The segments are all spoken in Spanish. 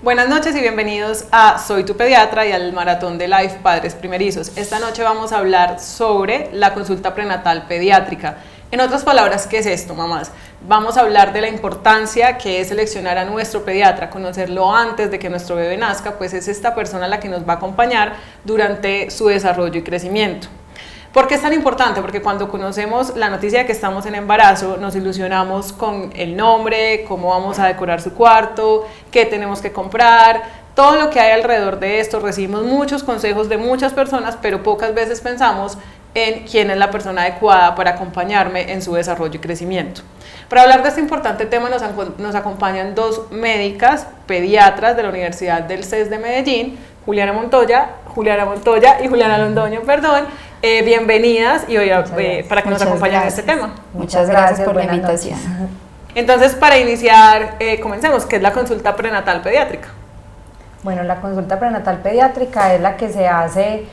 Buenas noches y bienvenidos a Soy tu pediatra y al maratón de Life Padres Primerizos. Esta noche vamos a hablar sobre la consulta prenatal pediátrica. En otras palabras, ¿qué es esto, mamás? Vamos a hablar de la importancia que es seleccionar a nuestro pediatra, conocerlo antes de que nuestro bebé nazca, pues es esta persona la que nos va a acompañar durante su desarrollo y crecimiento. ¿Por qué es tan importante? Porque cuando conocemos la noticia de que estamos en embarazo, nos ilusionamos con el nombre, cómo vamos a decorar su cuarto, qué tenemos que comprar, todo lo que hay alrededor de esto. Recibimos muchos consejos de muchas personas, pero pocas veces pensamos en quién es la persona adecuada para acompañarme en su desarrollo y crecimiento. Para hablar de este importante tema nos acompañan dos médicas pediatras de la Universidad del CES de Medellín, Juliana Montoya y Juliana Londoño, bienvenidas y hoy para que nos acompañen en este tema. Muchas gracias por la invitación. Entonces, para iniciar, comencemos. ¿Qué es la consulta prenatal pediátrica? Bueno, la consulta prenatal pediátrica es la que se hace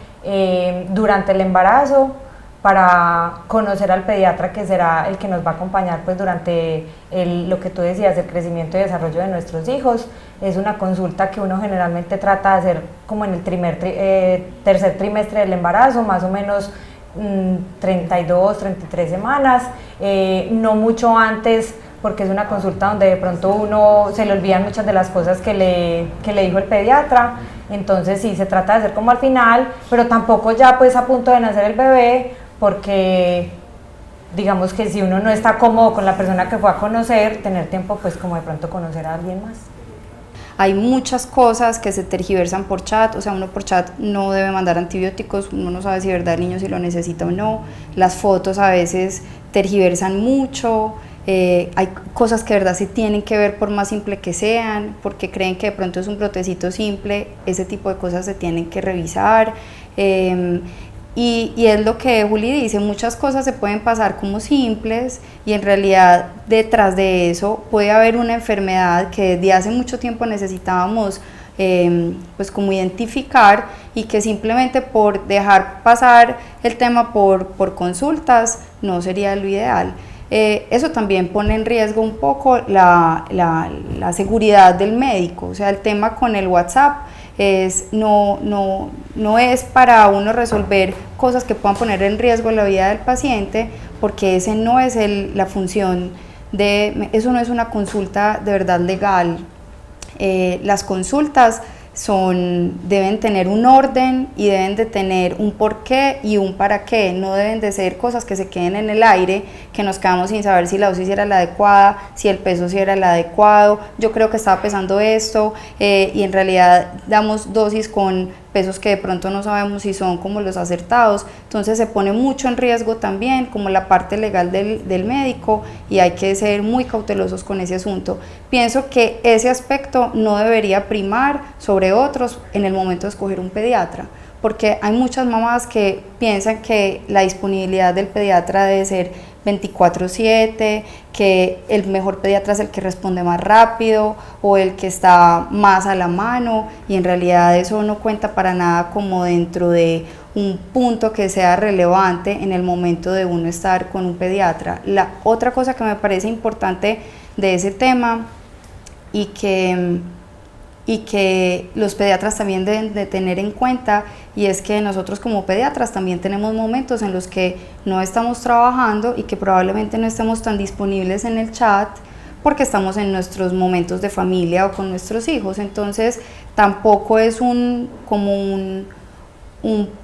durante el embarazo para conocer al pediatra, que será el que nos va a acompañar pues durante lo que tú decías, el crecimiento y desarrollo de nuestros hijos. Es una consulta que uno generalmente trata de hacer como en el tercer trimestre del embarazo, más o menos 32, 33 semanas, no mucho antes, porque es una consulta donde de pronto uno se le olvidan muchas de las cosas que le dijo el pediatra. Entonces sí, se trata de hacer como al final, pero tampoco ya pues a punto de nacer el bebé, porque digamos que si uno no está cómodo con la persona que fue a conocer, tener tiempo pues como de pronto conocer a alguien más. Hay muchas cosas que se tergiversan por chat, o sea, uno por chat no debe mandar antibióticos, uno no sabe si de verdad el niño si lo necesita o no, las fotos a veces tergiversan mucho, hay cosas que de verdad sí tienen que ver por más simple que sean, porque creen que de pronto es un brotecito simple, ese tipo de cosas se tienen que revisar. Y es lo que Juli dice, muchas cosas se pueden pasar como simples y en realidad detrás de eso puede haber una enfermedad que desde hace mucho tiempo necesitábamos pues como identificar y que simplemente por dejar pasar el tema por consultas no sería lo ideal. Eso también pone en riesgo un poco la seguridad del médico, o sea, el tema con el WhatsApp no es para uno resolver cosas que puedan poner en riesgo la vida del paciente, porque ese no es la función eso no es una consulta de verdad legal. Las consultas deben tener un orden y deben de tener un porqué y un para qué, no deben de ser cosas que se queden en el aire, que nos quedamos sin saber si la dosis era la adecuada, si el peso sí era el adecuado, yo creo que estaba pesando esto, y en realidad damos dosis con pesos que de pronto no sabemos si son como los acertados, entonces se pone mucho en riesgo también como la parte legal del médico y hay que ser muy cautelosos con ese asunto. Pienso que ese aspecto no debería primar sobre otros en el momento de escoger un pediatra, porque hay muchas mamás que piensan que la disponibilidad del pediatra debe ser 24/7, que el mejor pediatra es el que responde más rápido o el que está más a la mano, y en realidad eso no cuenta para nada como dentro de un punto que sea relevante en el momento de uno estar con un pediatra. La otra cosa que me parece importante de ese tema y que los pediatras también deben de tener en cuenta, y es que nosotros como pediatras también tenemos momentos en los que no estamos trabajando y que probablemente no estemos tan disponibles en el chat porque estamos en nuestros momentos de familia o con nuestros hijos, entonces tampoco es un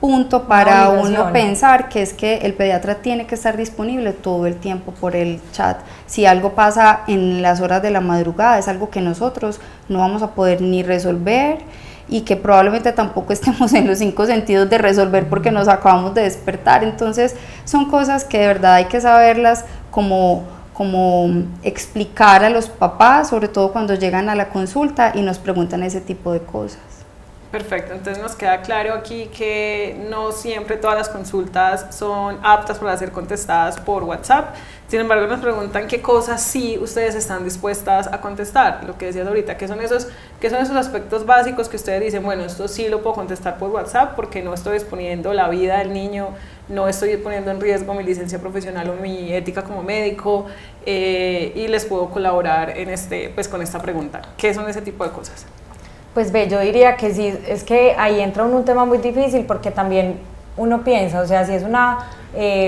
punto para uno pensar que es que el pediatra tiene que estar disponible todo el tiempo por el chat. Si algo pasa en las horas de la madrugada es algo que nosotros no vamos a poder ni resolver y que probablemente tampoco estemos en los 5 sentidos de resolver porque nos acabamos de despertar. Entonces son cosas que de verdad hay que saberlas como explicar a los papás, sobre todo cuando llegan a la consulta y nos preguntan ese tipo de cosas. Perfecto, entonces nos queda claro aquí que no siempre todas las consultas son aptas para ser contestadas por WhatsApp. Sin embargo, nos preguntan qué cosas sí ustedes están dispuestas a contestar. Lo que decías ahorita, qué son esos aspectos básicos que ustedes dicen, bueno, esto sí lo puedo contestar por WhatsApp porque no estoy exponiendo la vida del niño, no estoy poniendo en riesgo mi licencia profesional o mi ética como médico, y les puedo colaborar en con esta pregunta. ¿Qué son ese tipo de cosas? Pues ve, yo diría que sí, es que ahí entra un tema muy difícil porque también uno piensa, o sea, si es una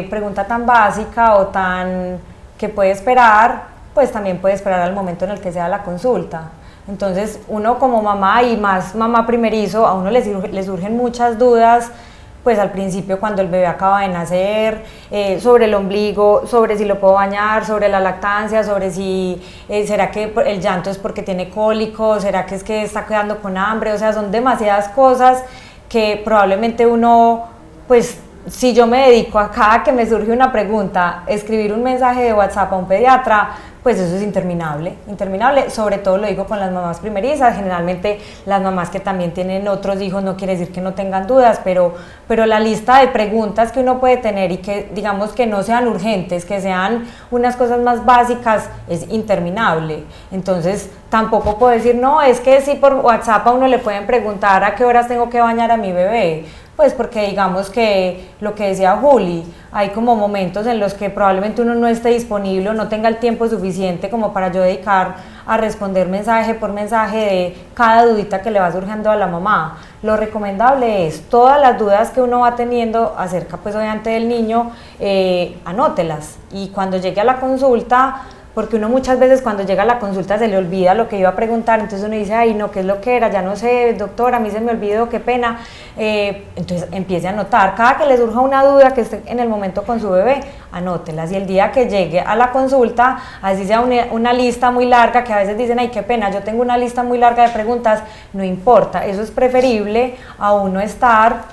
pregunta tan básica o tan que puede esperar, pues también puede esperar al momento en el que sea la consulta. Entonces uno como mamá y más mamá primerizo, a uno le surgen muchas dudas, pues al principio cuando el bebé acaba de nacer, sobre el ombligo, sobre si lo puedo bañar, sobre la lactancia, sobre si será que el llanto es porque tiene cólico, será que es que está quedando con hambre, o sea, son demasiadas cosas que probablemente uno, pues si yo me dedico a cada que me surge una pregunta, escribir un mensaje de WhatsApp a un pediatra, pues eso es interminable, interminable, sobre todo lo digo con las mamás primerizas, generalmente las mamás que también tienen otros hijos no quiere decir que no tengan dudas, pero la lista de preguntas que uno puede tener y que digamos que no sean urgentes, que sean unas cosas más básicas, es interminable. Entonces tampoco puedo decir, no, es que si por WhatsApp a uno le pueden preguntar a qué horas tengo que bañar a mi bebé, pues porque digamos que lo que decía Juli, hay como momentos en los que probablemente uno no esté disponible o no tenga el tiempo suficiente como para yo dedicar a responder mensaje por mensaje de cada dudita que le va surgiendo a la mamá. Lo recomendable es todas las dudas que uno va teniendo acerca pues obviamente del niño, anótelas y cuando llegue a la consulta, porque uno muchas veces cuando llega a la consulta se le olvida lo que iba a preguntar, entonces uno dice, ay no, ¿qué es lo que era? Ya no sé, doctora, a mí se me olvidó, qué pena. Entonces empiece a anotar, cada que le surja una duda que esté en el momento con su bebé, anótelas, y el día que llegue a la consulta, así sea una lista muy larga, que a veces dicen, ay qué pena, yo tengo una lista muy larga de preguntas, no importa, eso es preferible a uno estar...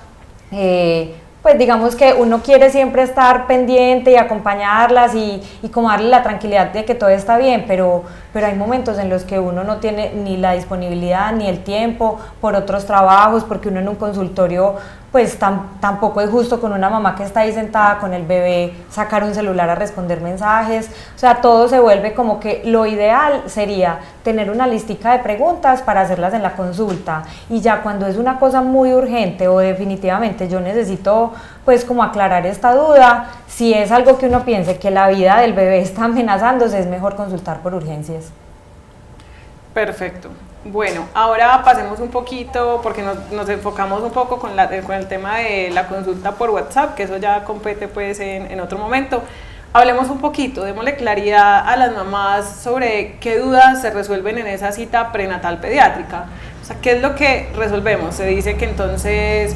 pues digamos que uno quiere siempre estar pendiente y acompañarlas y como darle la tranquilidad de que todo está bien, pero hay momentos en los que uno no tiene ni la disponibilidad ni el tiempo por otros trabajos, porque uno en un consultorio pues tampoco es justo con una mamá que está ahí sentada con el bebé sacar un celular a responder mensajes, o sea, todo se vuelve como que lo ideal sería tener una listica de preguntas para hacerlas en la consulta y ya cuando es una cosa muy urgente o definitivamente yo necesito pues como aclarar esta duda, si es algo que uno piense que la vida del bebé está amenazándose, es mejor consultar por urgencias. Perfecto. Bueno, ahora pasemos un poquito, porque nos enfocamos un poco con el tema de la consulta por WhatsApp, que eso ya compete pues en otro momento. Hablemos un poquito, démosle claridad a las mamás sobre qué dudas se resuelven en esa cita prenatal pediátrica. O sea, ¿qué es lo que resolvemos? Se dice que entonces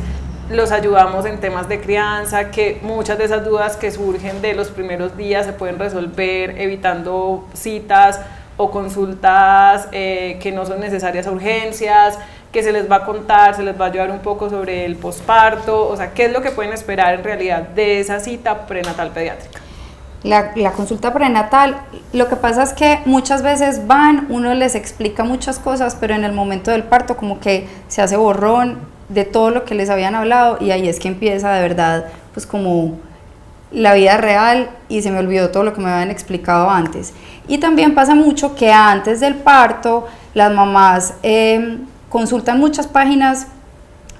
los ayudamos en temas de crianza, que muchas de esas dudas que surgen de los primeros días se pueden resolver evitando citas o consultas que no son necesarias a urgencias, que se les va a contar, se les va a ayudar un poco sobre el posparto, o sea, ¿qué es lo que pueden esperar en realidad de esa cita prenatal pediátrica? La consulta prenatal, lo que pasa es que muchas veces van, uno les explica muchas cosas, pero en el momento del parto como que se hace borrón de todo lo que les habían hablado y ahí es que empieza de verdad pues como la vida real y se me olvidó todo lo que me habían explicado antes. Y también pasa mucho que antes del parto las mamás consultan muchas páginas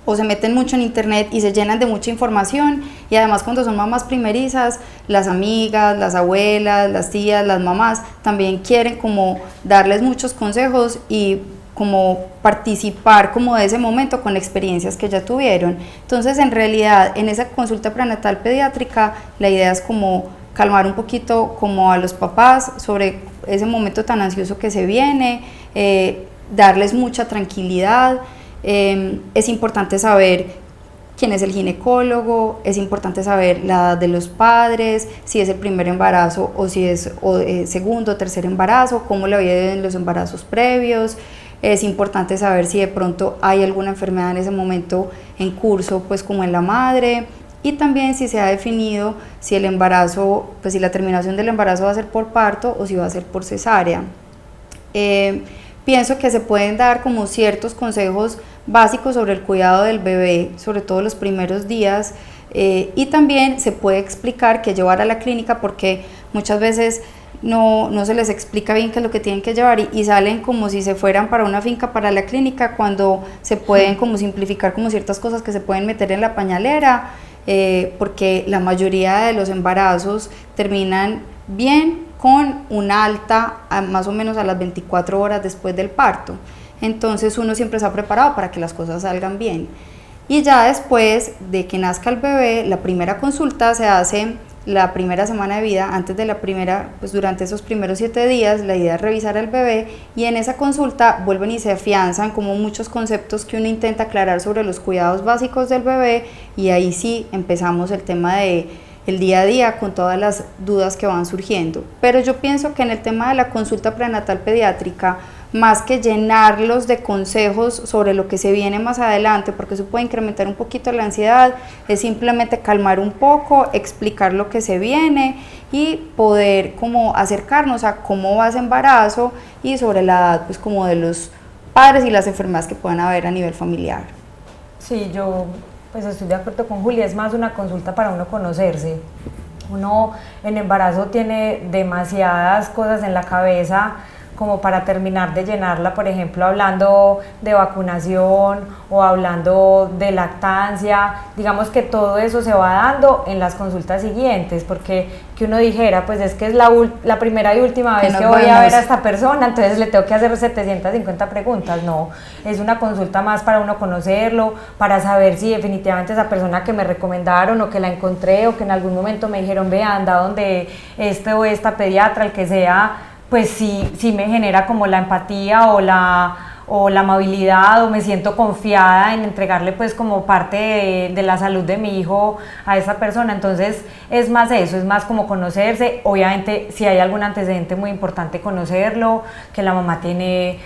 o se meten mucho en internet y se llenan de mucha información y además cuando son mamás primerizas, las amigas, las abuelas, las tías, las mamás también quieren como darles muchos consejos y como participar como de ese momento con experiencias que ya tuvieron. Entonces en realidad en esa consulta prenatal pediátrica la idea es como calmar un poquito como a los papás sobre ese momento tan ansioso que se viene, darles mucha tranquilidad. Es importante saber quién es el ginecólogo, es importante saber la edad de los padres, si es el primer embarazo o si es segundo o tercer embarazo, cómo le había ido en los embarazos previos. Es importante saber si de pronto hay alguna enfermedad en ese momento en curso, pues como en la madre, y también si se ha definido si el embarazo, pues si la terminación del embarazo va a ser por parto o si va a ser por cesárea. Pienso que se pueden dar como ciertos consejos básicos sobre el cuidado del bebé, sobre todo los primeros días, y también se puede explicar qué llevar a la clínica porque muchas veces no se les explica bien qué es lo que tienen que llevar y salen como si se fueran para una finca para la clínica cuando se pueden como simplificar como ciertas cosas que se pueden meter en la pañalera, porque la mayoría de los embarazos terminan bien con un alta más o menos a las 24 horas después del parto. Entonces uno siempre está preparado para que las cosas salgan bien. Y ya después de que nazca el bebé, la primera consulta se hace la primera semana de vida. Antes de la primera, pues durante esos primeros 7 días, la idea es revisar al bebé, y en esa consulta vuelven y se afianzan como muchos conceptos que uno intenta aclarar sobre los cuidados básicos del bebé, y ahí sí empezamos el tema de el día a día con todas las dudas que van surgiendo. Pero yo pienso que en el tema de la consulta prenatal pediátrica, más que llenarlos de consejos sobre lo que se viene más adelante, porque eso puede incrementar un poquito la ansiedad, es simplemente calmar un poco, explicar lo que se viene y poder como acercarnos a cómo va ese embarazo y sobre la edad pues como de los padres y las enfermedades que puedan haber a nivel familiar. Sí, yo pues estoy de acuerdo con Julia, es más una consulta para uno conocerse. Uno en embarazo tiene demasiadas cosas en la cabeza como para terminar de llenarla, por ejemplo, hablando de vacunación o hablando de lactancia. Digamos que todo eso se va dando en las consultas siguientes, porque que uno dijera, pues es que es la primera y última vez que voy a ver a esta persona, entonces le tengo que hacer 750 preguntas. No, es una consulta más para uno conocerlo, para saber si definitivamente esa persona que me recomendaron o que la encontré o que en algún momento me dijeron, ve, anda donde este o esta pediatra, el que sea, pues sí me genera como la empatía o la amabilidad, o me siento confiada en entregarle pues como parte de la salud de mi hijo a esa persona. Entonces es más eso, es más como conocerse. Obviamente si hay algún antecedente muy importante, conocerlo, que la mamá tiene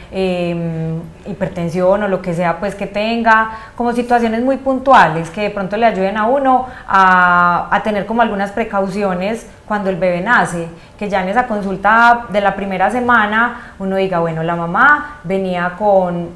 hipertensión o lo que sea pues que tenga, como situaciones muy puntuales que de pronto le ayuden a uno a tener como algunas precauciones cuando el bebé nace, que ya en esa consulta de la primera semana uno diga, bueno, la mamá venía con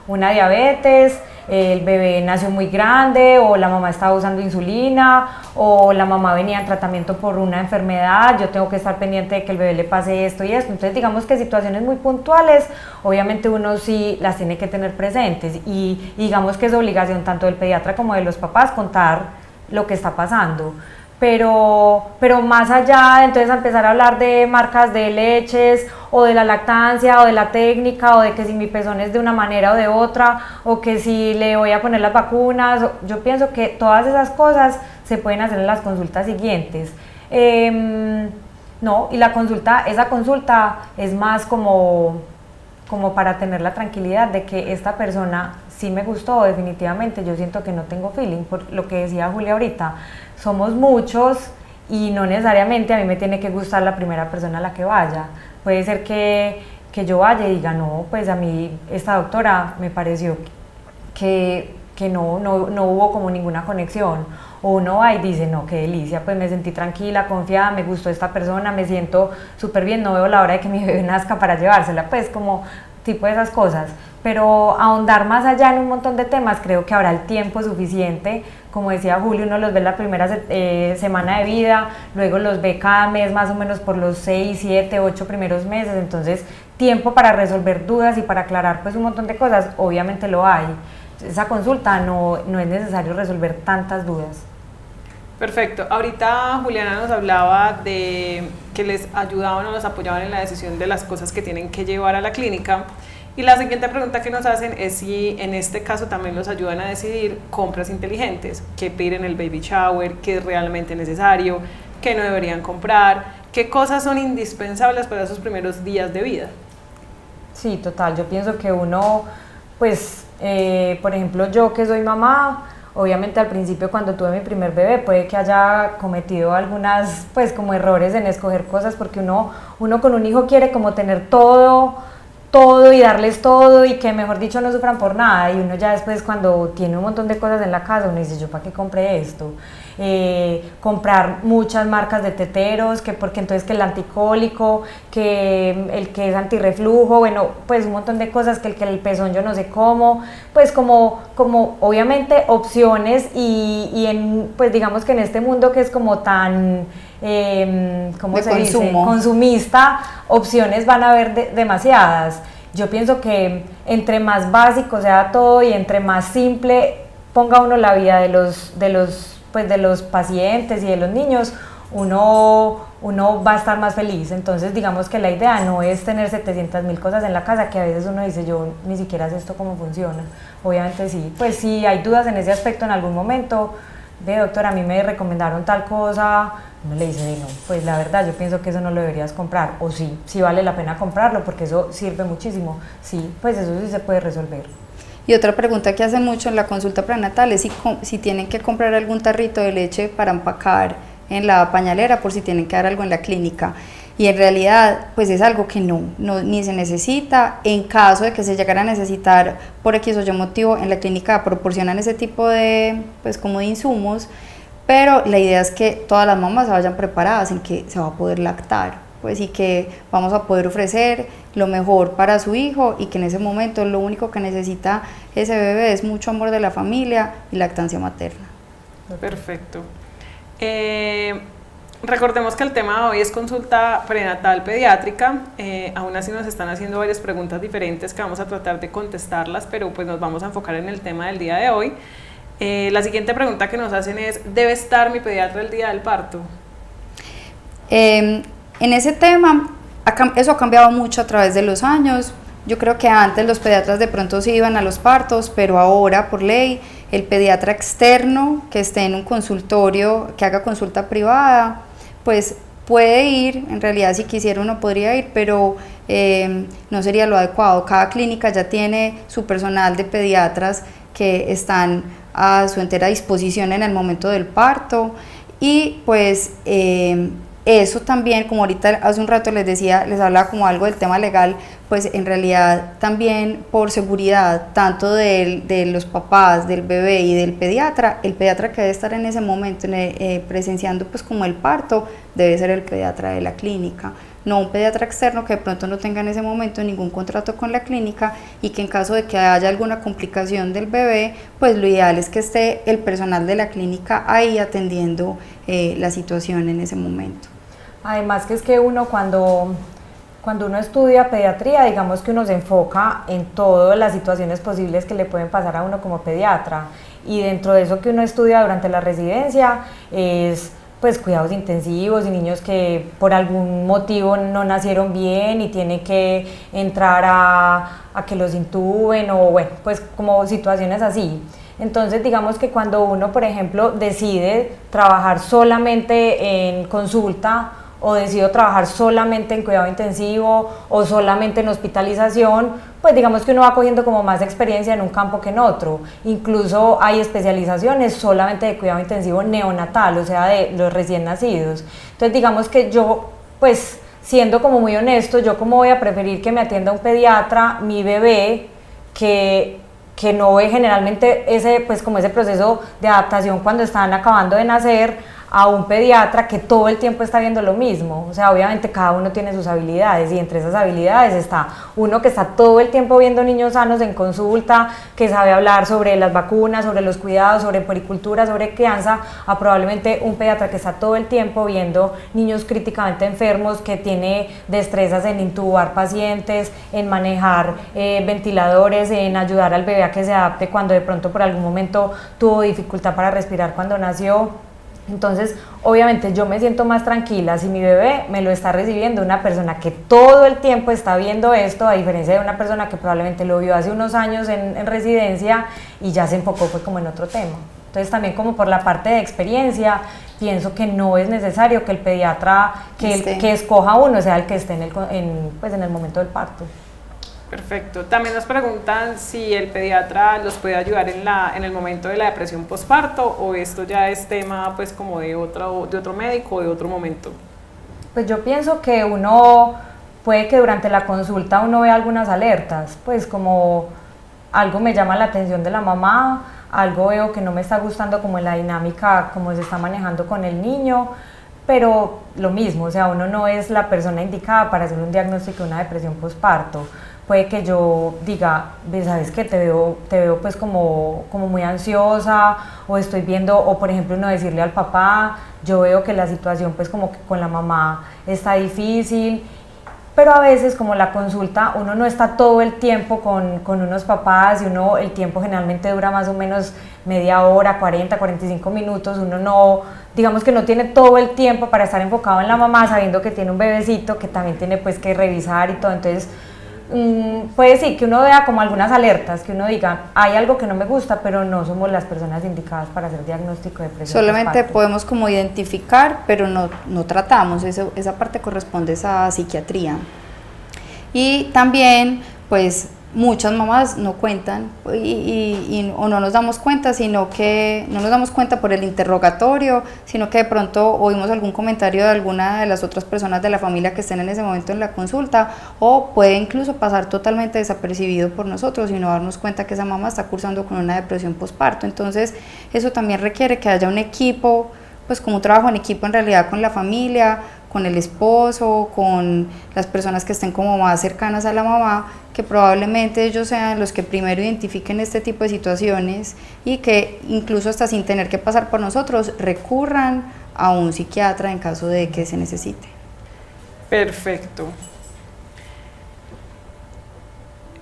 una diabetes, el bebé nació muy grande, o la mamá estaba usando insulina, o la mamá venía en tratamiento por una enfermedad, yo tengo que estar pendiente de que el bebé le pase esto y esto. Entonces digamos que situaciones muy puntuales, obviamente uno sí las tiene que tener presentes, y digamos que es obligación tanto del pediatra como de los papás contar lo que está pasando. Pero más allá de entonces empezar a hablar de marcas de leches o de la lactancia o de la técnica o de que si mi pezón es de una manera o de otra o que si le voy a poner las vacunas, yo pienso que todas esas cosas se pueden hacer en las consultas siguientes. No, y esa consulta es más como para tener la tranquilidad de que esta persona sí me gustó definitivamente. Yo siento que no tengo feeling, por lo que decía Julia ahorita, somos muchos y no necesariamente a mí me tiene que gustar la primera persona a la que vaya. Puede ser que yo vaya y diga, no, pues a mí esta doctora me pareció que no hubo como ninguna conexión. O uno va y dice, no, qué delicia, pues me sentí tranquila, confiada, me gustó esta persona, me siento súper bien, no veo la hora de que mi bebé nazca para llevársela, pues como tipo de esas cosas. Pero ahondar más allá en un montón de temas, creo que habrá el tiempo suficiente. Como decía Julio, uno los ve la primera semana de vida, luego los ve cada mes más o menos por los 6, 7, 8 primeros meses, entonces tiempo para resolver dudas y para aclarar pues un montón de cosas, obviamente lo hay. Esa consulta no es necesario resolver tantas dudas. Perfecto. Ahorita Juliana nos hablaba de que les ayudaban o los apoyaban en la decisión de las cosas que tienen que llevar a la clínica. Y la siguiente pregunta que nos hacen es si en este caso también los ayudan a decidir compras inteligentes, qué pedir en el baby shower, qué es realmente necesario, qué no deberían comprar, qué cosas son indispensables para esos primeros días de vida. Sí, total. Yo pienso que uno, pues, por ejemplo, yo que soy mamá, obviamente al principio cuando tuve mi primer bebé puede que haya cometido algunas, pues, como errores en escoger cosas, porque uno con un hijo quiere como tener todo y darles todo y que mejor dicho no sufran por nada, y uno ya después cuando tiene un montón de cosas en la casa uno dice, yo para qué compré esto. Comprar muchas marcas de teteros, que porque entonces que el anticólico, que el que es antirreflujo, bueno, pues un montón de cosas, que el pezón yo no sé cómo, pues como obviamente opciones, y pues digamos que en este mundo que es como tan ¿cómo se dice? Consumista, opciones van a haber demasiadas. Yo pienso que entre más básico sea todo y entre más simple ponga uno la vida de los pacientes y de los niños, uno va a estar más feliz. Entonces digamos que la idea no es tener 700.000 cosas en la casa, que a veces uno dice, yo ni siquiera sé esto cómo funciona. Obviamente sí, pues si hay dudas en ese aspecto en algún momento, ve doctor, a mí me recomendaron tal cosa, uno le dice, no, pues la verdad yo pienso que eso no lo deberías comprar, o sí, sí vale la pena comprarlo porque eso sirve muchísimo, sí, pues eso sí se puede resolver. Y otra pregunta que hacen mucho en la consulta prenatal es si tienen que comprar algún tarrito de leche para empacar en la pañalera por si tienen que dar algo en la clínica. Y en realidad pues es algo que no ni se necesita. En caso de que se llegara a necesitar por X o Y motivo, en la clínica proporcionan ese tipo de pues como de insumos, pero la idea es que todas las mamás se vayan preparadas en que se va a poder lactar, pues, y que vamos a poder ofrecer lo mejor para su hijo, y que en ese momento lo único que necesita ese bebé es mucho amor de la familia y lactancia materna. Perfecto. Recordemos que el tema de hoy es consulta prenatal pediátrica. Aún así nos están haciendo varias preguntas diferentes que vamos a tratar de contestarlas, pero pues nos vamos a enfocar en el tema del día de hoy. La siguiente pregunta que nos hacen es, ¿debe estar mi pediatra el día del parto? En ese tema, eso ha cambiado mucho a través de los años. Yo creo que antes los pediatras de pronto sí iban a los partos, pero ahora por ley el pediatra externo que esté en un consultorio, que haga consulta privada, pues puede ir. En realidad si quisiera uno podría ir, pero no sería lo adecuado. Cada clínica ya tiene su personal de pediatras que están a su entera disposición en el momento del parto, y pues eso también, como ahorita hace un rato les decía, les hablaba como algo del tema legal, pues en realidad también por seguridad tanto de los papás, del bebé y del pediatra, el pediatra que debe estar en ese momento presenciando pues como el parto debe ser el pediatra de la clínica, no un pediatra externo que de pronto no tenga en ese momento ningún contrato con la clínica, y que en caso de que haya alguna complicación del bebé, pues lo ideal es que esté el personal de la clínica ahí atendiendo la situación en ese momento. Además que es que uno cuando uno estudia pediatría, digamos que uno se enfoca en todas las situaciones posibles que le pueden pasar a uno como pediatra, y dentro de eso que uno estudia durante la residencia es pues cuidados intensivos y niños que por algún motivo no nacieron bien y tienen que entrar a que los intuben, o bueno, pues como situaciones así. Entonces digamos que cuando uno, por ejemplo, decide trabajar solamente en consulta, o decido trabajar solamente en cuidado intensivo o solamente en hospitalización, pues digamos que uno va cogiendo como más experiencia en un campo que en otro. Incluso hay especializaciones solamente de cuidado intensivo neonatal, o sea, de los recién nacidos. Entonces digamos que yo, pues siendo como muy honesto, yo como voy a preferir que me atienda un pediatra, mi bebé, que no ve generalmente pues como ese proceso de adaptación cuando están acabando de nacer, a un pediatra que todo el tiempo está viendo lo mismo. O sea, obviamente cada uno tiene sus habilidades, y entre esas habilidades está uno que está todo el tiempo viendo niños sanos en consulta, que sabe hablar sobre las vacunas, sobre los cuidados, sobre puericultura, sobre crianza, a probablemente un pediatra que está todo el tiempo viendo niños críticamente enfermos, que tiene destrezas en intubar pacientes, en manejar ventiladores, en ayudar al bebé a que se adapte cuando de pronto por algún momento tuvo dificultad para respirar cuando nació. Entonces, obviamente yo me siento más tranquila si mi bebé me lo está recibiendo una persona que todo el tiempo está viendo esto, a diferencia de una persona que probablemente lo vio hace unos años en residencia y ya se enfocó fue como en otro tema. Entonces también como por la parte de experiencia, pienso que no es necesario que el pediatra que escoja uno sea el que esté pues en el momento del parto. Perfecto. También nos preguntan si el pediatra los puede ayudar en el momento de la depresión postparto, o esto ya es tema pues como de otro médico o de otro momento. Pues yo pienso que uno puede que durante la consulta uno vea algunas alertas, pues como algo me llama la atención de la mamá, algo veo que no me está gustando como la dinámica, como se está manejando con el niño, pero lo mismo, o sea, uno no es la persona indicada para hacer un diagnóstico de una depresión postparto. Puede que yo diga, sabes que te veo pues como muy ansiosa, o estoy viendo, o por ejemplo uno decirle al papá, yo veo que la situación pues como que con la mamá está difícil, pero a veces como la consulta uno no está todo el tiempo con unos papás y el tiempo generalmente dura más o menos media hora, 40, 45 minutos, uno no, digamos que no tiene todo el tiempo para estar enfocado en la mamá sabiendo que tiene un bebecito que también tiene pues que revisar y todo, entonces puede ser que uno vea como algunas alertas, que uno diga, hay algo que no me gusta, pero no somos las personas indicadas para hacer diagnóstico de depresión Solamente postparto. podemos como identificar, pero no tratamos, esa parte corresponde a psiquiatría. Y también, pues, muchas mamás no cuentan o no nos damos cuenta, sino que no nos damos cuenta por el interrogatorio, sino que de pronto oímos algún comentario de alguna de las otras personas de la familia que estén en ese momento en la consulta, o puede incluso pasar totalmente desapercibido por nosotros y no darnos cuenta que esa mamá está cursando con una depresión postparto. Entonces eso también requiere que haya un equipo, pues como un trabajo en equipo en realidad con la familia, con el esposo, con las personas que estén como más cercanas a la mamá, que probablemente ellos sean los que primero identifiquen este tipo de situaciones y que incluso hasta sin tener que pasar por nosotros recurran a un psiquiatra en caso de que se necesite. Perfecto.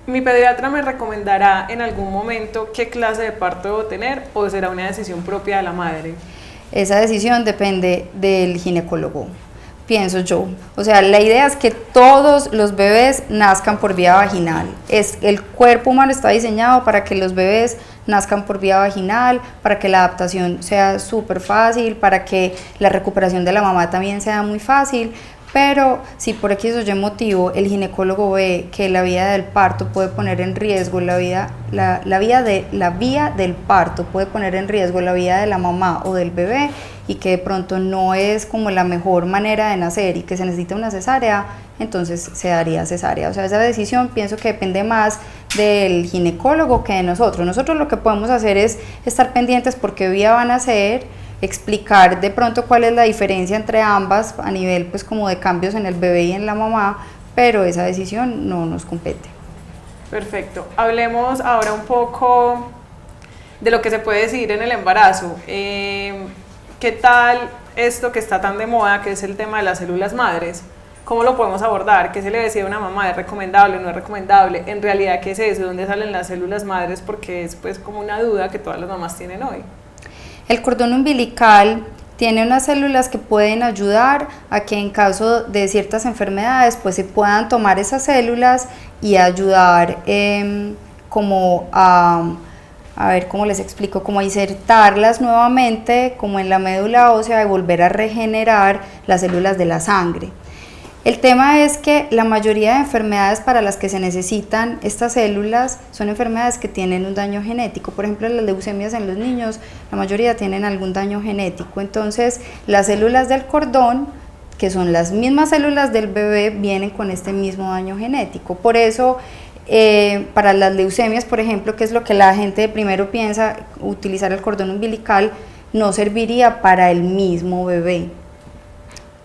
¿Mi pediatra me recomendará en algún momento qué clase de parto debo tener o será una decisión propia de la madre? Esa decisión depende del ginecólogo, pienso yo. O sea, la idea es que todos los bebés nazcan por vía vaginal. El cuerpo humano está diseñado para que los bebés nazcan por vía vaginal, para que la adaptación sea súper fácil, para que la recuperación de la mamá también sea muy fácil. Pero si por X o Y motivo el ginecólogo ve que la vía del parto puede poner en riesgo la vía del parto puede poner en riesgo la vida de la mamá o del bebé, y que de pronto no es como la mejor manera de nacer y que se necesita una cesárea, entonces se daría cesárea. O sea, esa decisión pienso que depende más del ginecólogo que de nosotros. Nosotros lo que podemos hacer es estar pendientes por qué vía van a nacer, explicar de pronto cuál es la diferencia entre ambas a nivel pues como de cambios en el bebé y en la mamá, pero esa decisión no nos compete. Perfecto. Hablemos ahora un poco de lo que se puede decidir en el embarazo. ¿Qué tal esto que está tan de moda, que es el tema de las células madres? ¿Cómo lo podemos abordar? ¿Qué se le decía a una mamá? ¿Es recomendable o no es recomendable? En realidad, ¿qué es eso? ¿Dónde salen las células madres? Porque es pues como una duda que todas las mamás tienen hoy. El cordón umbilical tiene unas células que pueden ayudar a que en caso de ciertas enfermedades pues se puedan tomar esas células y ayudar como a ver cómo les explico, como a insertarlas nuevamente como en la médula ósea y volver a regenerar las células de la sangre. El tema es que la mayoría de enfermedades para las que se necesitan estas células son enfermedades que tienen un daño genético. Por ejemplo, las leucemias en los niños, la mayoría tienen algún daño genético. Entonces, las células del cordón, que son las mismas células del bebé, vienen con este mismo daño genético. Por eso, para las leucemias, por ejemplo, que es lo que la gente primero piensa, utilizar el cordón umbilical no serviría para el mismo bebé.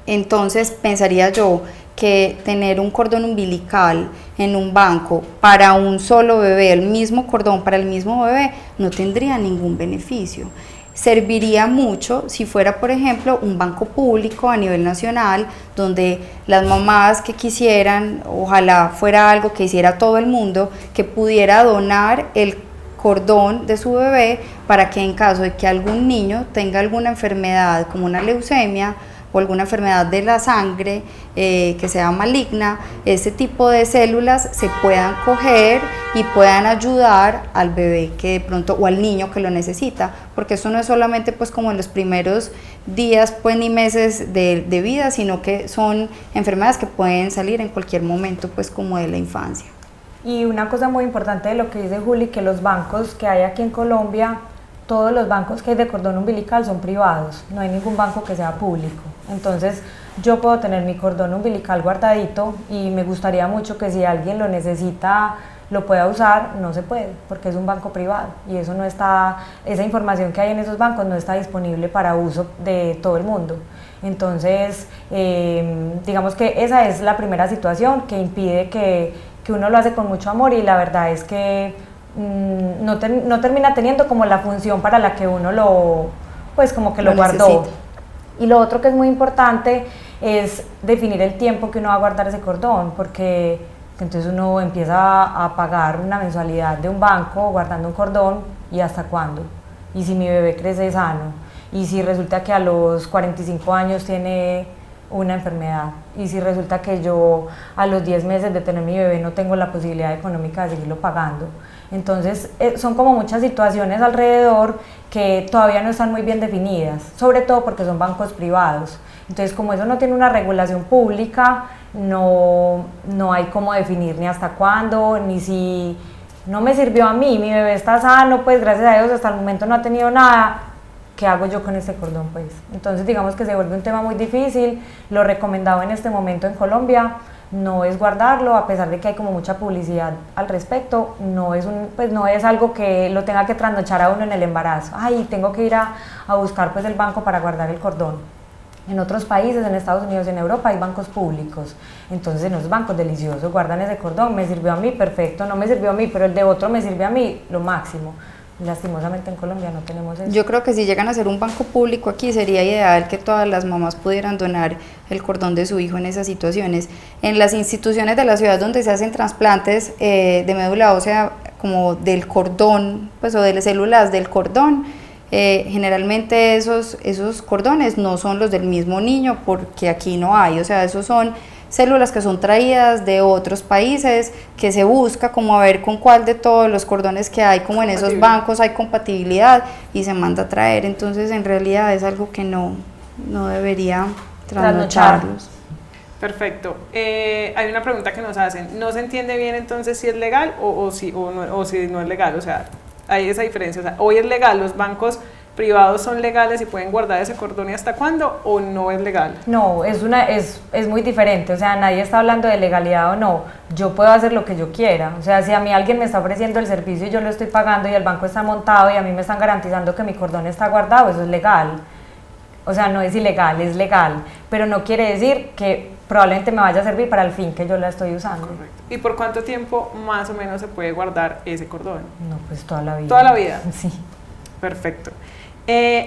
Entonces pensaría yo que tener un cordón umbilical en un banco para un solo bebé, el mismo cordón para el mismo bebé, no tendría ningún beneficio. Serviría mucho si fuera, por ejemplo, un banco público a nivel nacional, donde las mamás que quisieran, ojalá fuera algo que hiciera todo el mundo, que pudiera donar el cordón de su bebé para que en caso de que algún niño tenga alguna enfermedad como una leucemia o alguna enfermedad de la sangre que sea maligna, ese tipo de células se puedan coger y puedan ayudar al bebé que de pronto, o al niño que lo necesita, porque eso no es solamente pues como en los primeros días pues ni meses de vida, sino que son enfermedades que pueden salir en cualquier momento pues como de la infancia. Y una cosa muy importante de lo que dice Juli, que los bancos que hay aquí en Colombia, todos los bancos que hay de cordón umbilical son privados, no hay ningún banco que sea público. Entonces yo puedo tener mi cordón umbilical guardadito y me gustaría mucho que si alguien lo necesita lo pueda usar, no se puede porque es un banco privado y eso no está, esa información que hay en esos bancos no está disponible para uso de todo el mundo. Entonces digamos que esa es la primera situación que impide que uno lo hace con mucho amor, y la verdad es que no termina teniendo como la función para la que uno lo, pues como que lo guardó. Necesita. Y lo otro que es muy importante es definir el tiempo que uno va a guardar ese cordón, porque entonces uno empieza a pagar una mensualidad de un banco guardando un cordón, ¿y hasta cuándo? Y si mi bebé crece sano, y si resulta que a los 45 años tiene una enfermedad, y si resulta que yo a los 10 meses de tener mi bebé no tengo la posibilidad económica de seguirlo pagando. Entonces son como muchas situaciones alrededor que todavía no están muy bien definidas, sobre todo porque son bancos privados. Entonces, como eso no tiene una regulación pública, no hay cómo definir ni hasta cuándo, ni si no me sirvió a mí, mi bebé está sano, pues gracias a Dios hasta el momento no ha tenido nada, ¿qué hago yo con este cordón? Pues entonces digamos que se vuelve un tema muy difícil. Lo recomendado en este momento en Colombia no es guardarlo, a pesar de que hay como mucha publicidad al respecto, no es algo que lo tenga que trasnochar a uno en el embarazo, ay, tengo que ir a buscar pues el banco para guardar el cordón. En otros países, en Estados Unidos y en Europa hay bancos públicos, entonces en esos bancos deliciosos guardan ese cordón, me sirvió a mí, perfecto, no me sirvió a mí, pero el de otro me sirve a mí, lo máximo. Lastimosamente en Colombia no tenemos eso. Yo creo que si llegan a ser un banco público aquí sería ideal que todas las mamás pudieran donar el cordón de su hijo en esas situaciones. En las instituciones de la ciudad donde se hacen trasplantes de médula ósea como del cordón, pues o de las células del cordón, generalmente esos cordones no son los del mismo niño porque aquí no hay, o sea, esos son células que son traídas de otros países, que se busca como a ver con cuál de todos los cordones que hay como en esos bancos hay compatibilidad y se manda a traer, entonces en realidad es algo que no debería trasnocharlos. Perfecto. Hay una pregunta que nos hacen, no se entiende bien entonces si es legal o si no es legal, o sea, hay esa diferencia, o sea, hoy es legal, los bancos privados son legales y pueden guardar ese cordón y hasta cuándo, o no es legal. No, es muy diferente, o sea, nadie está hablando de legalidad o no, yo puedo hacer lo que yo quiera, o sea, si a mí alguien me está ofreciendo el servicio y yo lo estoy pagando y el banco está montado y a mí me están garantizando que mi cordón está guardado, eso es legal, o sea, no es ilegal, es legal, pero no quiere decir que probablemente me vaya a servir para el fin que yo la estoy usando. Correcto. ¿Y por cuánto tiempo más o menos se puede guardar ese cordón? No, pues toda la vida. ¿Toda la vida? Sí. Perfecto.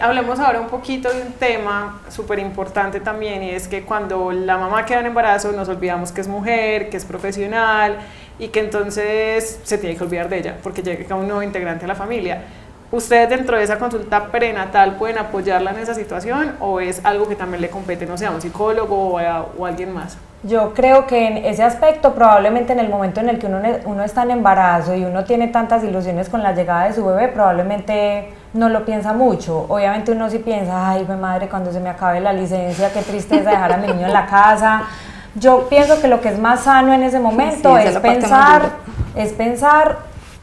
Hablemos ahora un poquito de un tema súper importante también, y es que cuando la mamá queda en embarazo nos olvidamos que es mujer, que es profesional y que entonces se tiene que olvidar de ella porque llega un nuevo integrante a la familia. ¿Ustedes dentro de esa consulta prenatal pueden apoyarla en esa situación o es algo que también le compete, no sé, a un psicólogo o a alguien más? Yo creo que en ese aspecto, probablemente en el momento en el que uno está en embarazo y uno tiene tantas ilusiones con la llegada de su bebé, probablemente no lo piensa mucho. Obviamente uno sí piensa, ay, mi madre, cuando se me acabe la licencia, qué tristeza dejar a mi niño en la casa. Yo pienso que lo que es más sano en ese momento sí, es pensar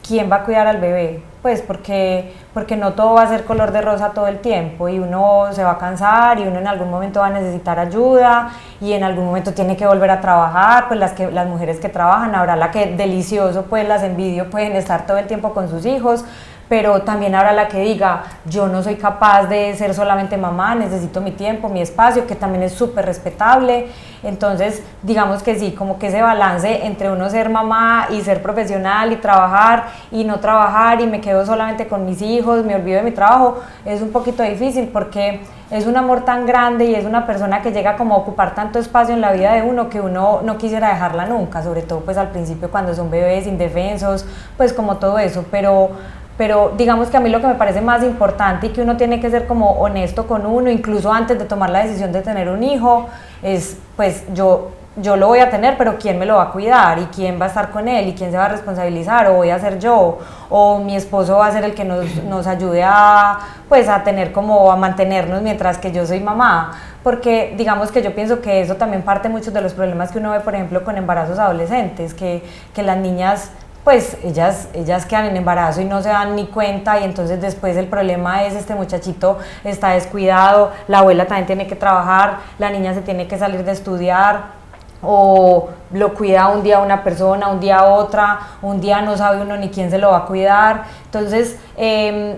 quién va a cuidar al bebé, pues porque no todo va a ser color de rosa todo el tiempo y uno se va a cansar y uno en algún momento va a necesitar ayuda y en algún momento tiene que volver a trabajar, pues las mujeres que trabajan, habrá la que delicioso, pues las envidio, pueden estar todo el tiempo con sus hijos, pero también habrá la que diga, yo no soy capaz de ser solamente mamá, necesito mi tiempo, mi espacio, que también es súper respetable. Entonces, digamos que sí, como que ese balance entre uno ser mamá y ser profesional y trabajar y no trabajar y me quedo solamente con mis hijos, me olvido de mi trabajo, es un poquito difícil porque es un amor tan grande y es una persona que llega como a ocupar tanto espacio en la vida de uno que uno no quisiera dejarla nunca, sobre todo pues al principio cuando son bebés indefensos, pues como todo eso, pero digamos que a mí lo que me parece más importante y que uno tiene que ser como honesto con uno, incluso antes de tomar la decisión de tener un hijo, es pues yo lo voy a tener, pero ¿quién me lo va a cuidar? ¿Y quién va a estar con él? ¿Y quién se va a responsabilizar? ¿O voy a ser yo? ¿O mi esposo va a ser el que nos ayude a tener como a mantenernos mientras que yo soy mamá? Porque digamos que yo pienso que eso también parte mucho de los problemas que uno ve, por ejemplo, con embarazos adolescentes, que las niñas pues ellas quedan en embarazo y no se dan ni cuenta y entonces después el problema es este muchachito está descuidado, la abuela también tiene que trabajar, la niña se tiene que salir de estudiar o lo cuida un día una persona, un día otra, un día no sabe uno ni quién se lo va a cuidar. Entonces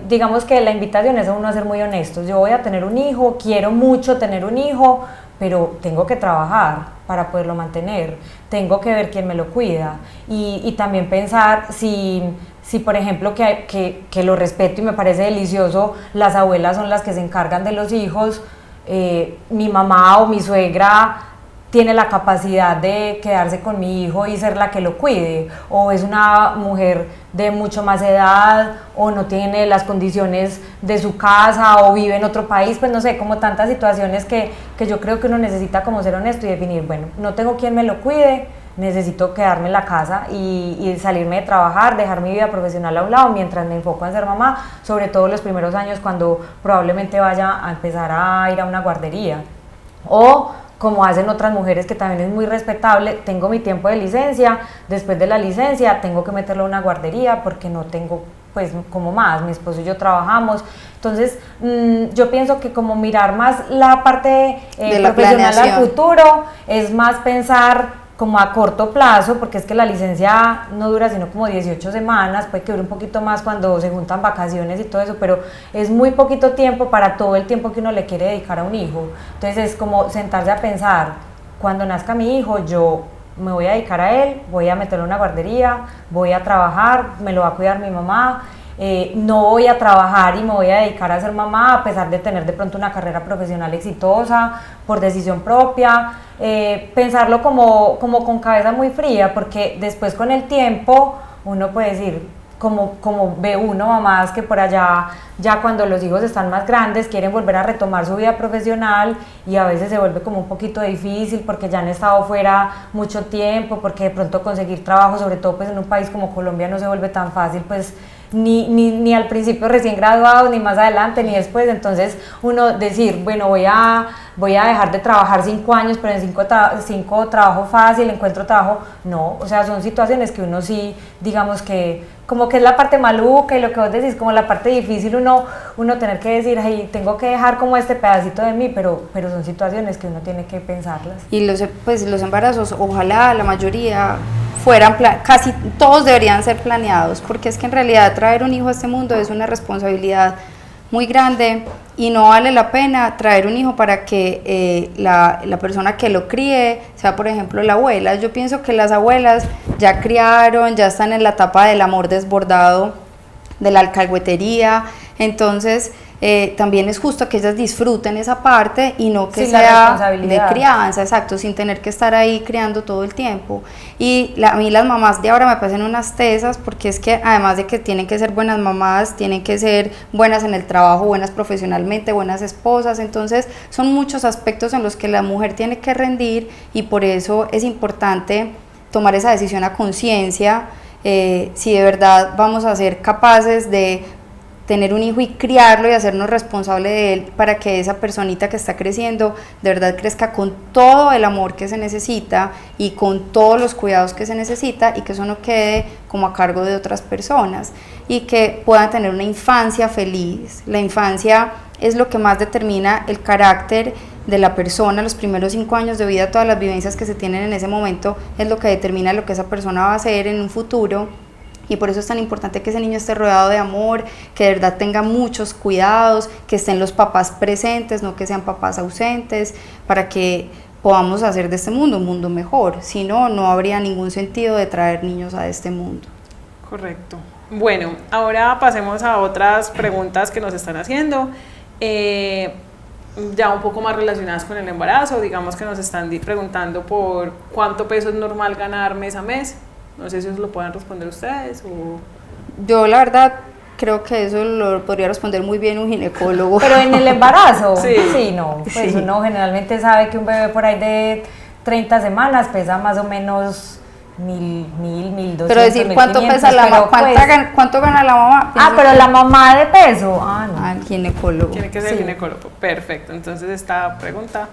digamos que la invitación es a uno a ser muy honestos, yo voy a tener un hijo, quiero mucho tener un hijo, pero tengo que trabajar para poderlo mantener, tengo que ver quién me lo cuida y también pensar si por ejemplo, que lo respeto y me parece delicioso, las abuelas son las que se encargan de los hijos, mi mamá o mi suegra tiene la capacidad de quedarse con mi hijo y ser la que lo cuide, o es una mujer de mucho más edad, o no tiene las condiciones de su casa, o vive en otro país, pues no sé, como tantas situaciones que yo creo que uno necesita como ser honesto y definir, bueno, no tengo quien me lo cuide, necesito quedarme en la casa y salirme de trabajar, dejar mi vida profesional a un lado mientras me enfoco en ser mamá, sobre todo los primeros años cuando probablemente vaya a empezar a ir a una guardería, o como hacen otras mujeres que también es muy respetable, tengo mi tiempo de licencia, después de la licencia tengo que meterlo a una guardería porque no tengo pues como más, mi esposo y yo trabajamos, entonces yo pienso que como mirar más la parte profesional al futuro es más pensar como a corto plazo, porque es que la licencia no dura sino como 18 semanas, puede que dure un poquito más cuando se juntan vacaciones y todo eso, pero es muy poquito tiempo para todo el tiempo que uno le quiere dedicar a un hijo. Entonces es como sentarse a pensar, cuando nazca mi hijo, yo me voy a dedicar a él, voy a meterlo en una guardería, voy a trabajar, me lo va a cuidar mi mamá, no voy a trabajar y me voy a dedicar a ser mamá a pesar de tener de pronto una carrera profesional exitosa, por decisión propia, pensarlo como con cabeza muy fría, porque después con el tiempo uno puede decir, como ve uno, mamás que por allá, ya cuando los hijos están más grandes, quieren volver a retomar su vida profesional y a veces se vuelve como un poquito difícil porque ya han estado fuera mucho tiempo, porque de pronto conseguir trabajo, sobre todo pues en un país como Colombia, no se vuelve tan fácil, pues ni al principio recién graduados, ni más adelante, ni después. Entonces uno decir, bueno, voy a dejar de trabajar 5 años, pero en 5 trabajo fácil, encuentro trabajo, no, o sea, son situaciones que uno sí, digamos que como que es la parte maluca y lo que vos decís, como la parte difícil, uno tener que decir, ay, tengo que dejar como este pedacito de mí, pero son situaciones que uno tiene que pensarlas. Y los embarazos, ojalá la mayoría fueran, casi todos deberían ser planeados, porque es que en realidad traer un hijo a este mundo es una responsabilidad muy grande y no vale la pena traer un hijo para que la persona que lo críe sea, por ejemplo, la abuela. Yo pienso que las abuelas ya criaron, ya están en la etapa del amor desbordado, de la alcahuetería, entonces también es justo que ellas disfruten esa parte y no que sea de crianza, exacto, sin tener que estar ahí criando todo el tiempo. Y a mí las mamás de ahora me parecen unas tesas, porque es que además de que tienen que ser buenas mamás, tienen que ser buenas en el trabajo, buenas profesionalmente, buenas esposas, entonces son muchos aspectos en los que la mujer tiene que rendir y por eso es importante tomar esa decisión a conciencia, si de verdad vamos a ser capaces de tener un hijo y criarlo y hacernos responsable de él para que esa personita que está creciendo de verdad crezca con todo el amor que se necesita y con todos los cuidados que se necesita y que eso no quede como a cargo de otras personas y que puedan tener una infancia feliz. La infancia es lo que más determina el carácter de la persona, los primeros 5 años de vida, todas las vivencias que se tienen en ese momento es lo que determina lo que esa persona va a ser en un futuro. Y por eso es tan importante que ese niño esté rodeado de amor, que de verdad tenga muchos cuidados, que estén los papás presentes, no que sean papás ausentes, para que podamos hacer de este mundo un mundo mejor. Si no, no habría ningún sentido de traer niños a este mundo. Correcto. Bueno, ahora pasemos a otras preguntas que nos están haciendo, ya un poco más relacionadas con el embarazo. Digamos que nos están preguntando por cuánto peso es normal ganar mes a mes. No sé si eso lo puedan responder ustedes o... Yo la verdad creo que eso lo podría responder muy bien un ginecólogo. Pero en el embarazo, sí, no, pues sí. Uno generalmente sabe que un bebé por ahí de 30 semanas pesa más o menos 1.200, pero decir cuánto pesa la mamá, cuánto gana la mamá. Pero la mamá de peso, no. El ginecólogo. Tiene que ser ginecólogo, perfecto. Entonces esta pregunta...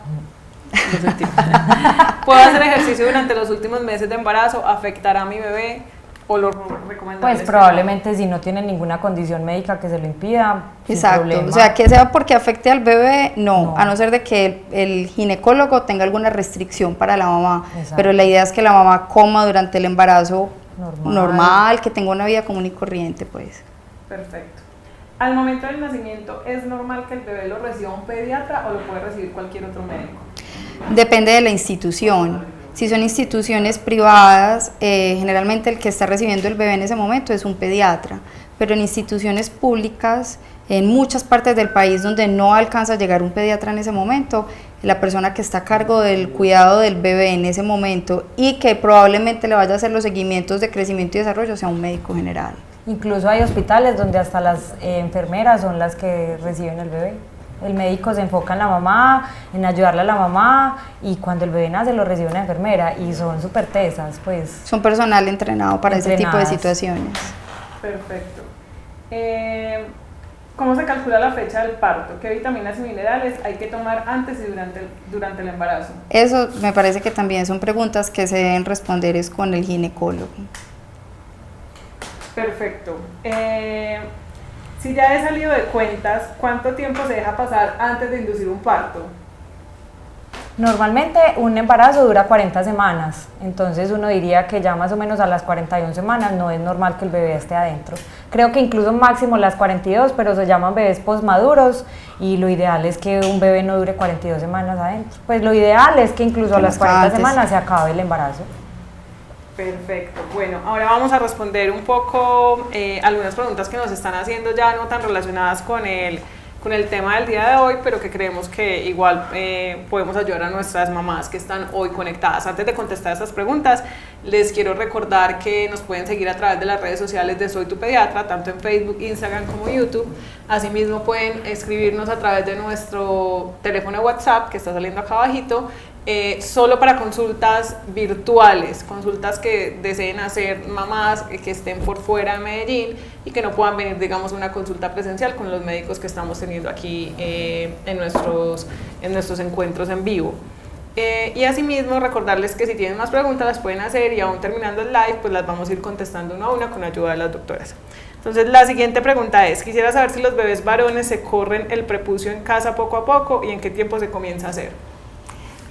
¿Puedo hacer ejercicio durante los últimos meses de embarazo? ¿Afectará a mi bebé? ¿O lo recomendable? Pues probablemente si no tiene ninguna condición médica que se lo impida. Exacto, sin problema. o sea, que sea porque afecte al bebé, no, a no ser de que el ginecólogo tenga alguna restricción para la mamá. Exacto. Pero la idea es que la mamá coma durante el embarazo normal, que tenga una vida común y corriente, pues. Perfecto. Al momento del nacimiento, ¿es normal que el bebé lo reciba un pediatra o lo puede recibir cualquier otro médico? Depende de la institución. Si son instituciones privadas, generalmente el que está recibiendo el bebé en ese momento es un pediatra, pero en instituciones públicas en muchas partes del país donde no alcanza a llegar un pediatra en ese momento, la persona que está a cargo del cuidado del bebé en ese momento y que probablemente le vaya a hacer los seguimientos de crecimiento y desarrollo sea un médico general. Incluso hay hospitales donde hasta las enfermeras son las que reciben el bebé. El médico se enfoca en la mamá, en ayudarle a la mamá, y cuando el bebé nace lo recibe una enfermera y son súper tesas, pues. Son personal entrenado para ese tipo de situaciones. Perfecto. ¿Cómo se calcula la fecha del parto? ¿Qué vitaminas y minerales hay que tomar antes y durante el embarazo? Eso me parece que también son preguntas que se deben responder es con el ginecólogo. Perfecto. Si ya he salido de cuentas, ¿cuánto tiempo se deja pasar antes de inducir un parto? Normalmente un embarazo dura 40 semanas, entonces uno diría que ya más o menos a las 41 semanas no es normal que el bebé esté adentro. Creo que incluso máximo las 42, pero se llaman bebés posmaduros y lo ideal es que un bebé no dure 42 semanas adentro. Pues lo ideal es que incluso a las 40 semanas se acabe el embarazo. Perfecto. Bueno, ahora vamos a responder un poco algunas preguntas que nos están haciendo ya no tan relacionadas con el tema del día de hoy, pero que creemos que igual podemos ayudar a nuestras mamás que están hoy conectadas. Antes de contestar estas preguntas, les quiero recordar que nos pueden seguir a través de las redes sociales de Soy Tu Pediatra, tanto en Facebook, Instagram como YouTube. Asimismo pueden escribirnos a través de nuestro teléfono de WhatsApp, que está saliendo acá abajito, solo para consultas virtuales, consultas que deseen hacer mamás que estén por fuera de Medellín y que no puedan venir, digamos, a una consulta presencial con los médicos que estamos teniendo aquí en nuestros encuentros en vivo. Y asimismo recordarles que si tienen más preguntas las pueden hacer y aún terminando el live pues las vamos a ir contestando una a una con ayuda de las doctoras. Entonces la siguiente pregunta es, quisiera saber si los bebés varones se corren el prepucio en casa poco a poco y en qué tiempo se comienza a hacer.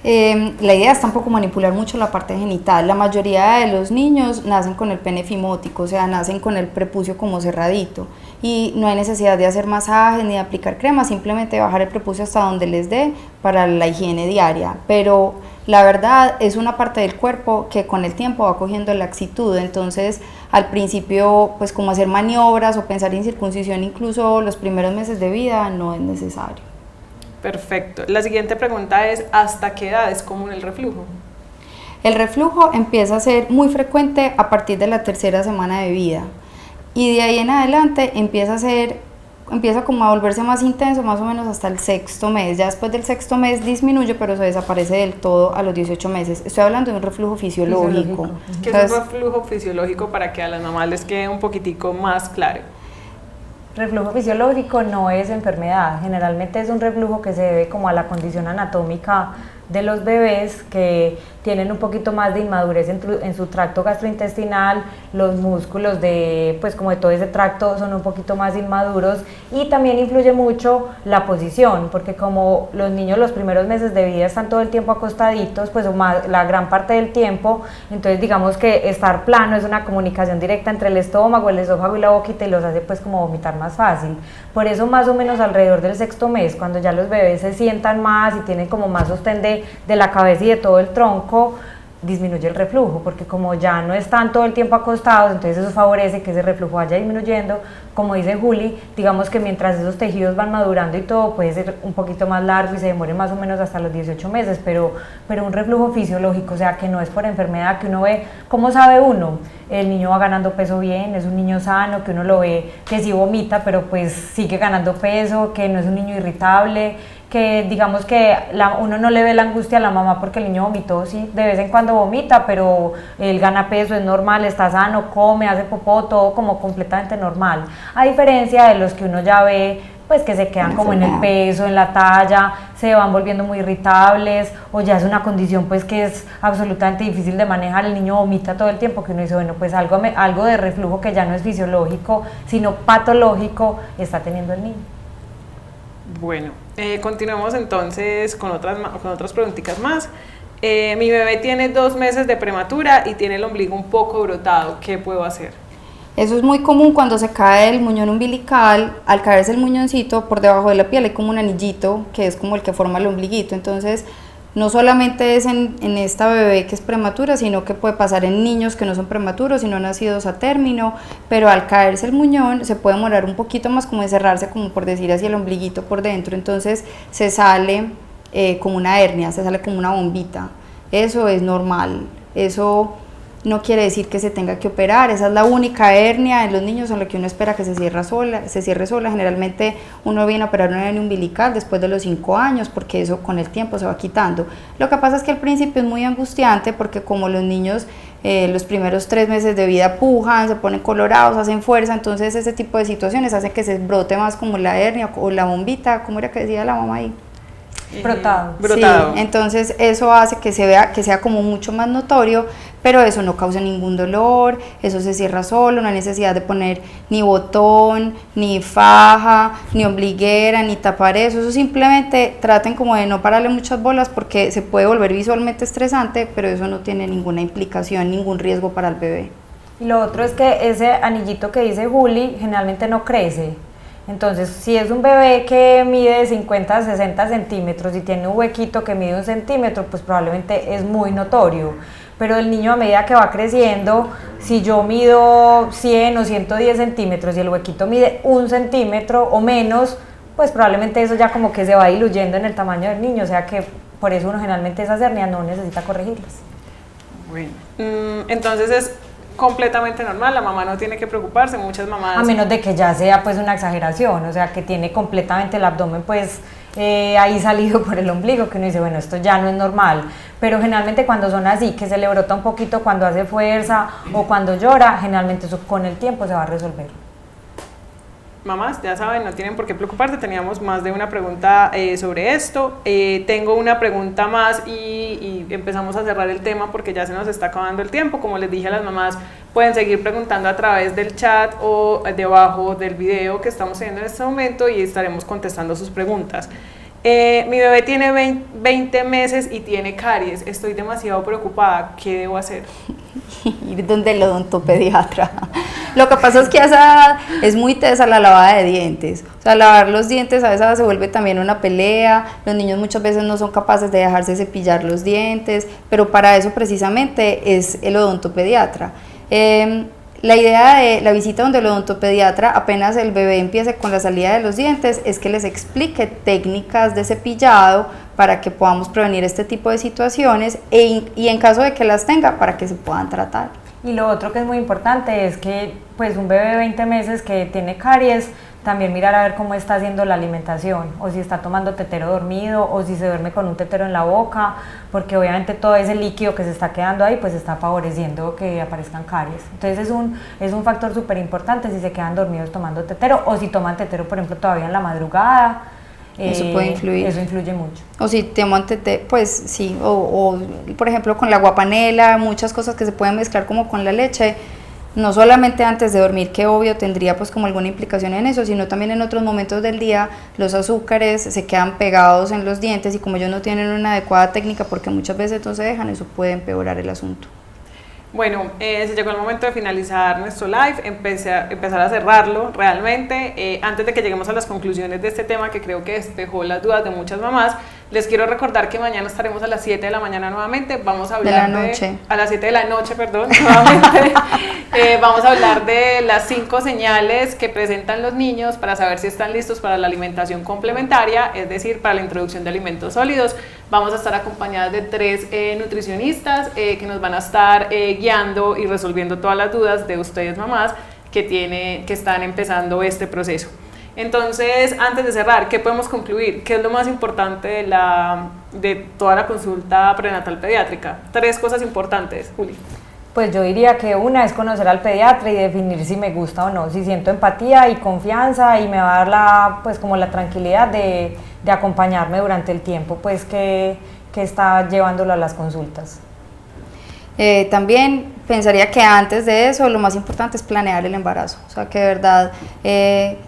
La idea es tampoco manipular mucho la parte genital. La mayoría de los niños nacen con el pene fimótico, o sea, nacen con el prepucio como cerradito y no hay necesidad de hacer masajes ni de aplicar crema, simplemente bajar el prepucio hasta donde les dé para la higiene diaria. Pero la verdad es una parte del cuerpo que con el tiempo va cogiendo laxitud, entonces al principio pues como hacer maniobras o pensar en circuncisión incluso los primeros meses de vida no es necesario. Perfecto. La siguiente pregunta es, ¿hasta qué edad es común el reflujo? El reflujo empieza a ser muy frecuente a partir de la tercera semana de vida y de ahí en adelante empieza como a volverse más intenso más o menos hasta el sexto mes. Ya después del sexto mes disminuye, pero se desaparece del todo a los 18 meses. Estoy hablando de un reflujo fisiológico. ¿Qué es un reflujo fisiológico para que a las mamás les quede un poquitico más claro? Reflujo fisiológico no es enfermedad, generalmente es un reflujo que se debe como a la condición anatómica de los bebés que tienen un poquito más de inmadurez en su tracto gastrointestinal, los músculos de, pues como de todo ese tracto son un poquito más inmaduros y también influye mucho la posición, porque como los niños los primeros meses de vida están todo el tiempo acostaditos, pues la gran parte del tiempo, entonces digamos que estar plano es una comunicación directa entre el esófago y la boquita y los hace pues como vomitar más fácil. Por eso más o menos alrededor del sexto mes, cuando ya los bebés se sientan más y tienen como más sostén de la cabeza y de todo el tronco, disminuye el reflujo, porque como ya no están todo el tiempo acostados, entonces eso favorece que ese reflujo vaya disminuyendo. Como dice Juli, digamos que mientras esos tejidos van madurando y todo, puede ser un poquito más largo y se demore más o menos hasta los 18 meses, pero un reflujo fisiológico, o sea, que no es por enfermedad, que uno ve, ¿cómo sabe uno? El niño va ganando peso bien, es un niño sano, que uno lo ve que sí vomita, pero pues sigue ganando peso, que no es un niño irritable, que digamos que uno no le ve la angustia a la mamá porque el niño vomitó, sí, de vez en cuando vomita, pero él gana peso, es normal, está sano, come, hace popó, todo como completamente normal, a diferencia de los que uno ya ve pues que se quedan como en el peso, en la talla, se van volviendo muy irritables o ya es una condición pues que es absolutamente difícil de manejar, el niño vomita todo el tiempo, que uno dice, bueno, pues algo de reflujo que ya no es fisiológico, sino patológico está teniendo el niño. Bueno, continuemos entonces con otras preguntitas más. Mi bebé tiene 2 meses de prematura y tiene el ombligo un poco brotado, ¿qué puedo hacer? Eso es muy común cuando se cae el muñón umbilical. Al caerse el muñoncito, por debajo de la piel hay como un anillito que es como el que forma el ombliguito, entonces no solamente es en esta bebé que es prematura, sino que puede pasar en niños que no son prematuros, sino nacidos a término, pero al caerse el muñón se puede demorar un poquito más, como encerrarse, como por decir así, el ombliguito por dentro, entonces se sale como una hernia, se sale como una bombita. Eso es normal, eso no quiere decir que se tenga que operar, esa es la única hernia en los niños en la que uno espera que se cierre sola. Generalmente uno viene a operar una hernia umbilical después de los 5 años, porque eso con el tiempo se va quitando. Lo que pasa es que al principio es muy angustiante, porque como los niños los primeros 3 meses de vida pujan, se ponen colorados, hacen fuerza, entonces ese tipo de situaciones hacen que se brote más como la hernia o la bombita, como era que decía la mamá ahí. Brotado. Sí, entonces eso hace que se vea, que sea como mucho más notorio, pero eso no causa ningún dolor, eso se cierra solo, no hay necesidad de poner ni botón, ni faja, ni ombliguera, ni tapar eso simplemente traten como de no pararle muchas bolas, porque se puede volver visualmente estresante, pero eso no tiene ninguna implicación, ningún riesgo para el bebé. Y lo otro es que ese anillito que dice Juli generalmente no crece. Entonces, si es un bebé que mide 50 a 60 centímetros y tiene un huequito que mide 1 centímetro, pues probablemente es muy notorio. Pero el niño, a medida que va creciendo, si yo mido 100 o 110 centímetros y el huequito mide 1 centímetro o menos, pues probablemente eso ya como que se va diluyendo en el tamaño del niño, o sea que por eso uno generalmente esas hernias no necesita corregirlas. Bueno, entonces es completamente normal, la mamá no tiene que preocuparse, muchas mamás... A menos de que ya sea pues una exageración, o sea que tiene completamente el abdomen pues ahí salido por el ombligo, que uno dice, bueno, esto ya no es normal, pero generalmente cuando son así, que se le brota un poquito cuando hace fuerza o cuando llora, generalmente eso con el tiempo se va a resolver. Mamás, ya saben, no tienen por qué preocuparse, teníamos más de una pregunta sobre esto. Tengo una pregunta más y empezamos a cerrar el tema porque ya se nos está acabando el tiempo. Como les dije a las mamás, pueden seguir preguntando a través del chat o debajo del video que estamos teniendo en este momento y estaremos contestando sus preguntas. Mi bebé tiene 20 meses y tiene caries, estoy demasiado preocupada, ¿qué debo hacer? Ir donde el odontopediatra. Lo que pasa es que a esa edad es muy tesa la lavada de dientes, o sea, lavar los dientes a esa edad se vuelve también una pelea, los niños muchas veces no son capaces de dejarse cepillar los dientes, pero para eso precisamente es el odontopediatra. La idea de la visita donde el odontopediatra, apenas el bebé empiece con la salida de los dientes, es que les explique técnicas de cepillado para que podamos prevenir este tipo de situaciones y en caso de que las tenga, para que se puedan tratar. Y lo otro que es muy importante es que pues un bebé de 20 meses que tiene caries, también mirar a ver cómo está haciendo la alimentación, o si está tomando tetero dormido, o si se duerme con un tetero en la boca, porque obviamente todo ese líquido que se está quedando ahí, pues está favoreciendo que aparezcan caries. Entonces es un factor súper importante si se quedan dormidos tomando tetero, o si toman tetero, por ejemplo, todavía en la madrugada. Eso puede influir. Eso influye mucho. O si toman tetero, pues sí, o por ejemplo con la guapanela, muchas cosas que se pueden mezclar como con la leche, no solamente antes de dormir, que obvio tendría pues como alguna implicación en eso, sino también en otros momentos del día los azúcares se quedan pegados en los dientes y como ellos no tienen una adecuada técnica, porque muchas veces no se dejan, eso puede empeorar el asunto. Bueno, se llegó el momento de finalizar nuestro live, empezar a cerrarlo realmente. Antes de que lleguemos a las conclusiones de este tema que creo que despejó las dudas de muchas mamás, les quiero recordar que mañana estaremos a las 7 de la mañana nuevamente, vamos a hablar a las 7 de la noche, perdón, nuevamente, vamos a hablar de las 5 señales que presentan los niños para saber si están listos para la alimentación complementaria, es decir, para la introducción de alimentos sólidos. Vamos a estar acompañadas de 3 nutricionistas que nos van a estar guiando y resolviendo todas las dudas de ustedes mamás que están empezando este proceso. Entonces, antes de cerrar, ¿qué podemos concluir? ¿Qué es lo más importante de toda la consulta prenatal pediátrica? 3 cosas importantes, Juli. Pues yo diría que una es conocer al pediatra y definir si me gusta o no, si siento empatía y confianza y me va a dar pues como la tranquilidad de acompañarme durante el tiempo pues que está llevándolo a las consultas. También pensaría que antes de eso lo más importante es planear el embarazo, o sea que de verdad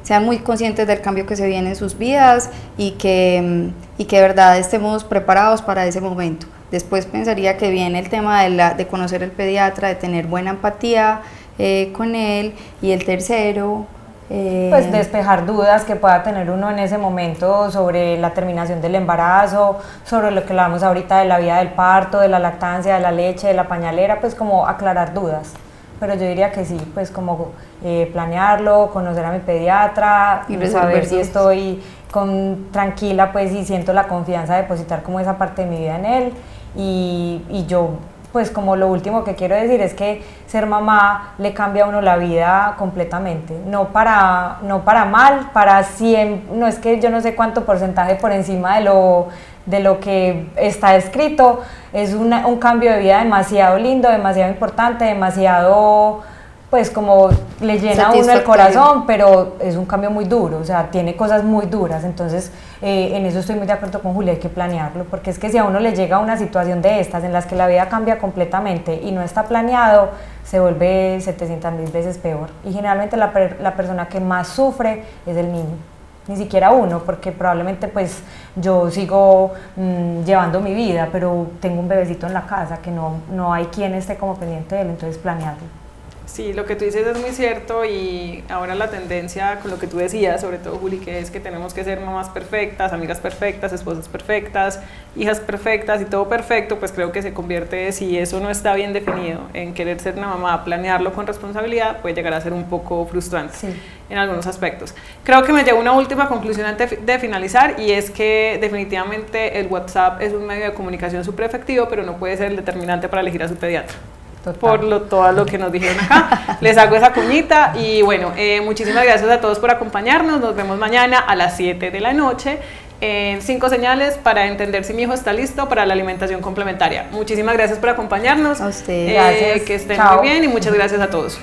sean muy conscientes del cambio que se viene en sus vidas y que de verdad estemos preparados para ese momento. Después pensaría que viene el tema de conocer al pediatra, de tener buena empatía con él, y el tercero Pues despejar dudas que pueda tener uno en ese momento sobre la terminación del embarazo, sobre lo que hablamos ahorita de la vía del parto, de la lactancia, de la leche, de la pañalera, pues como aclarar dudas. Pero yo diría que sí, pues como planearlo, conocer a mi pediatra, Y saber si dudas. estoy tranquila, pues y siento la confianza de depositar como esa parte de mi vida en él. Y yo, pues como lo último que quiero decir es que ser mamá le cambia a uno la vida completamente, no para mal, para 100, no es que yo no sé cuánto porcentaje por encima de lo que está escrito, es un cambio de vida demasiado lindo, demasiado importante, demasiado, pues como le llena a uno el corazón, pero es un cambio muy duro, o sea, tiene cosas muy duras, entonces en eso estoy muy de acuerdo con Julia, hay que planearlo, porque es que si a uno le llega una situación de estas, en las que la vida cambia completamente y no está planeado, se vuelve 700.000 veces peor, y generalmente la persona que más sufre es el niño, ni siquiera uno, porque probablemente pues yo sigo llevando mi vida, pero tengo un bebecito en la casa que no hay quien esté como pendiente de él, entonces planearlo. Sí, lo que tú dices es muy cierto y ahora la tendencia con lo que tú decías, sobre todo Juli, que es que tenemos que ser mamás perfectas, amigas perfectas, esposas perfectas, hijas perfectas y todo perfecto, pues creo que se convierte, si eso no está bien definido, en querer ser una mamá, planearlo con responsabilidad, puede llegar a ser un poco frustrante en algunos aspectos. Creo que me llevo una última conclusión antes de finalizar y es que definitivamente el WhatsApp es un medio de comunicación súper efectivo, pero no puede ser el determinante para elegir a su pediatra. Total. Todo lo que nos dijeron acá, les hago esa cuñita y bueno, muchísimas gracias a todos por acompañarnos, nos vemos mañana a las 7 de la noche en 5 señales para entender si mi hijo está listo para la alimentación complementaria. Muchísimas gracias por acompañarnos, a ustedes, gracias. Que estén Chao. muy bien y muchas gracias a todos.